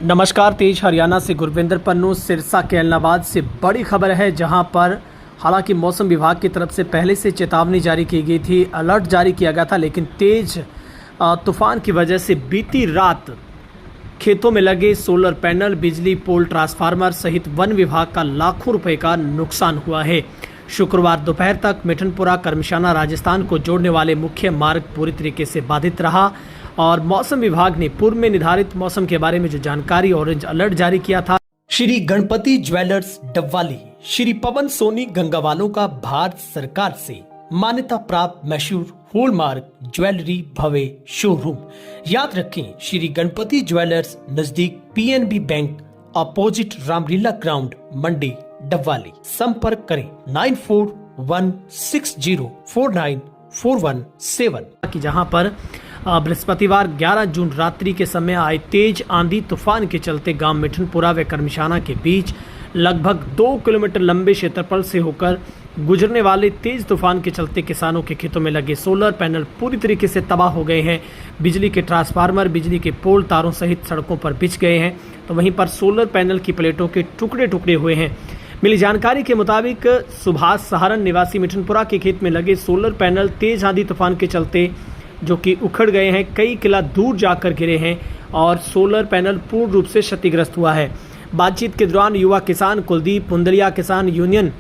नमस्कार। तेज हरियाणा से गुरविंदर पन्नू। सिरसा के ऐलनाबाद से बड़ी खबर है, जहां पर हालांकि मौसम विभाग की तरफ से पहले से चेतावनी जारी की गई थी, अलर्ट जारी किया गया था, लेकिन तेज तूफान की वजह से बीती रात खेतों में लगे सोलर पैनल, बिजली पोल, ट्रांसफार्मर सहित वन विभाग का लाखों रुपए का नुकसान हुआ है। शुक्रवार दोपहर तक मिठनपुरा करमशाना राजस्थान को जोड़ने वाले मुख्य मार्ग पूरी तरीके से बाधित रहा और मौसम विभाग ने पूर्व में निर्धारित मौसम के बारे में जो जानकारी ऑरेंज अलर्ट जारी किया था। श्री गणपति ज्वेलर्स डबवाली, श्री पवन सोनी गंगावालों का भारत सरकार से मान्यता प्राप्त मशहूर हॉलमार्क ज्वेलरी भव्य शोरूम। याद रखें, श्री गणपति ज्वेलर्स नजदीक PNB bank, opposite Ramlila ground, Mandi, Dabwali. संपर्क करें 9416049417 की, जहां पर बृहस्पतिवार 11 जून रात्रि के समय आए तेज आंधी तूफान के चलते गांव मिठनपुरा व करमशाना के बीच लगभग 2 किलोमीटर लंबे क्षेत्रफल से होकर गुजरने वाले तेज तूफान के चलते किसानों के खेतों में लगे सोलर पैनल पूरी तरीके से तबाह हो गए हैं। बिजली के ट्रांसफार्मर, बिजली के पोल, तारों सहित सड़कों पर बिछ गए हैं, तो वहीं पर सोलर पैनल की प्लेटों के टुकड़े टुकड़े हुए हैं। मिली जानकारी के मुताबिक सुभाष सहारन निवासी मिठनपुरा के खेत में लगे सोलर पैनल तेज आंधी तूफान के चलते जो कि उखड़ गए हैं, कई किला दूर जाकर गिरे हैं और सोलर पैनल पूर्ण रूप से क्षतिग्रस्त हुआ है। बातचीत के दौरान युवा किसान कुलदीप, पुंदलिया किसान यूनियन,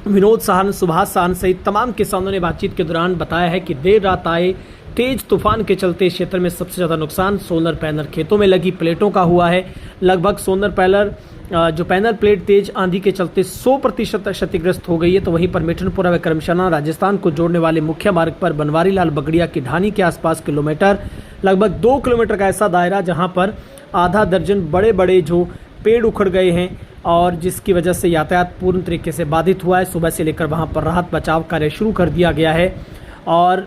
विनोद सहान, सुभाष सहान सहित तमाम किसानों ने बातचीत के दौरान बताया है कि देर रात आए तेज तूफान के चलते क्षेत्र में सबसे ज़्यादा नुकसान सोलर पैनल खेतों में लगी प्लेटों का हुआ है। लगभग सोलर पैनल जो पैनल प्लेट तेज आंधी के चलते 100% क्षतिग्रस्त हो गई है। तो वहीं पर मिठनपुरा व करमशाना राजस्थान को जोड़ने वाले मुख्य मार्ग पर बनवारी लाल बगड़िया की ढानी के आसपास किलोमीटर, लगभग 2 किलोमीटर का ऐसा दायरा जहां पर आधा दर्जन बड़े बड़े जो पेड़ उखड़ गए हैं और जिसकी वजह से यातायात पूर्ण तरीके से बाधित हुआ है। सुबह से लेकर वहां पर राहत बचाव कार्य शुरू कर दिया गया है। और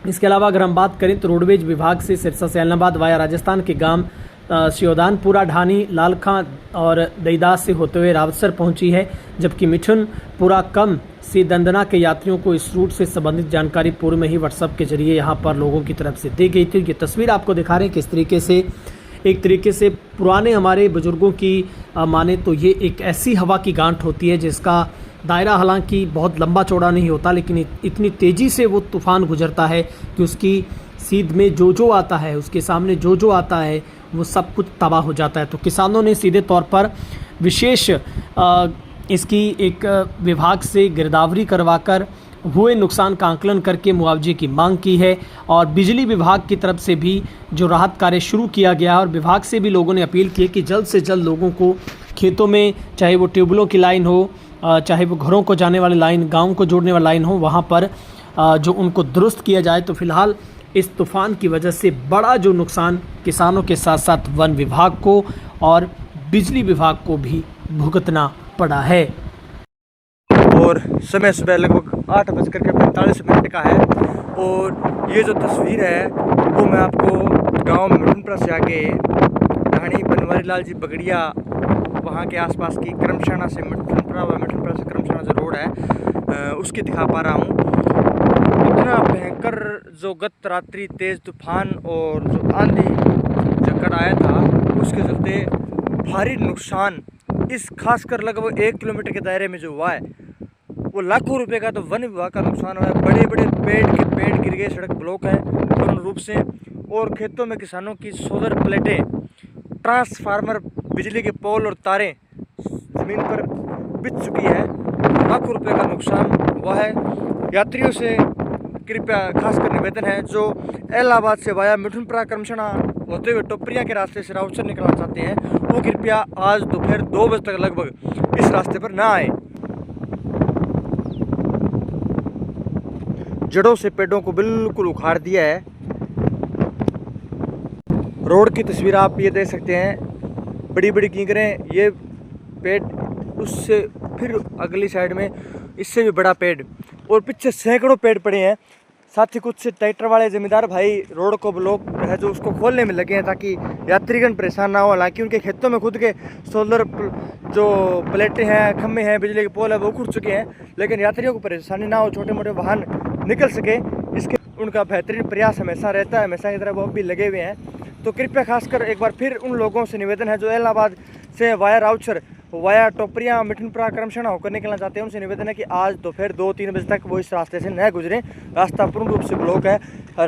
इसके अलावा अगर हम बात करें तो रोडवेज विभाग से सिरसा से ऐलनाबाद वाया राजस्थान के गांव शिवदानपुरा, ढानी, लालखां और दईदास से होते हुए रावतसर पहुंची है, जबकि मिठनपुरा कम से दंदना के यात्रियों को इस रूट से संबंधित जानकारी पूर्व में ही व्हाट्सएप के जरिए यहां पर लोगों की तरफ से दी गई थी। ये तस्वीर आपको दिखा रहे हैं किस तरीके से एक तरीके से पुराने हमारे बुजुर्गों की माने तो ये एक ऐसी हवा की गांठ होती है जिसका दायरा हालांकि बहुत लंबा चौड़ा नहीं होता, लेकिन इतनी तेज़ी से वो तूफ़ान गुजरता है कि उसकी सीध में जो आता है, उसके सामने जो आता है, वो सब कुछ तबाह हो जाता है। तो किसानों ने सीधे तौर पर विशेष इसकी एक विभाग से गिरदावरी करवाकर हुए नुकसान का आंकलन करके मुआवजे की मांग की है। और बिजली विभाग की तरफ से भी जो राहत कार्य शुरू किया गया और विभाग से भी लोगों ने अपील की कि जल्द से जल्द लोगों को खेतों में, चाहे वो ट्यूबवेलों की लाइन हो, चाहे वो घरों को जाने वाली लाइन, गाँव को जोड़ने वाली लाइन हो, वहाँ पर जो उनको दुरुस्त किया जाए। तो फिलहाल इस तूफ़ान की वजह से बड़ा जो नुकसान किसानों के साथ साथ वन विभाग को और बिजली विभाग को भी भुगतना पड़ा है। और समय सुबह लगभग 8:45 का है और ये जो तस्वीर है वो मैं आपको गांव मिठनपुरा से आगे ढाणी बनवारी लाल जी बगड़िया वहाँ के आसपास की करमशाना से मिठनपुरा व मिठनपुरा से करमशाना जो रोड है उसकी दिखा पा रहा हूँ। इतना भयंकर जो गत रात्रि तेज़ तूफान और जो आंधी जकड़ आया था उसके चलते भारी नुकसान इस खासकर लगभग 1 किलोमीटर के दायरे में जो हुआ है वो लाखों रुपए का तो वन विभाग का नुकसान हुआ है। बड़े बड़े पेड़ गिर गए, सड़क ब्लॉक है पूर्ण रूप से और खेतों में किसानों की सोलर प्लेटें, ट्रांसफार्मर, बिजली के पोल और तारें ज़मीन पर बिछ चुकी है। लाखों रुपए का नुकसान हुआ है। यात्रियों से कृपया खासकर निवेदन है जो ऐलनाबाद से वाया मिठनपुरा करमशाना होते हुए टोपरिया के रास्ते से रावतसर निकलना चाहते हैं वो कृपया आज दोपहर 2 बजे तक लगभग इस रास्ते पर ना आए। जड़ों से पेड़ों को बिल्कुल उखाड़ दिया है। रोड की तस्वीर आप ये देख सकते हैं, बड़ी बड़ी कीकरें, ये पेड़, उससे फिर अगली साइड में इससे भी बड़ा पेड़ और पीछे सैकड़ों पेड़ पड़े हैं। साथ ही कुछ ट्रैक्टर वाले जमींदार भाई रोड को ब्लॉक है जो उसको खोलने में लगे हैं ताकि यात्रीगण परेशान ना हो। हालांकि उनके खेतों में खुद के सोलर जो प्लेटें हैं, खम्भे हैं, बिजली के पोल है वो उखड़ चुके हैं, लेकिन यात्रियों को परेशानी ना हो, छोटे मोटे वाहन निकल सके, इसके उनका बेहतरीन प्रयास हमेशा रहता है। हमेशा की तरह वो भी लगे हुए हैं। तो कृपया खासकर एक बार फिर उन लोगों से निवेदन है जो इलाहाबाद से वाया राउचर वाया टोपरिया मिठनपुरा क्रमशः होकर निकलना चाहते हैं, उनसे निवेदन है कि आज दोपहर 2-3 बजे तक वो इस रास्ते से न गुजरें। रास्ता पूर्ण रूप से ब्लॉक है।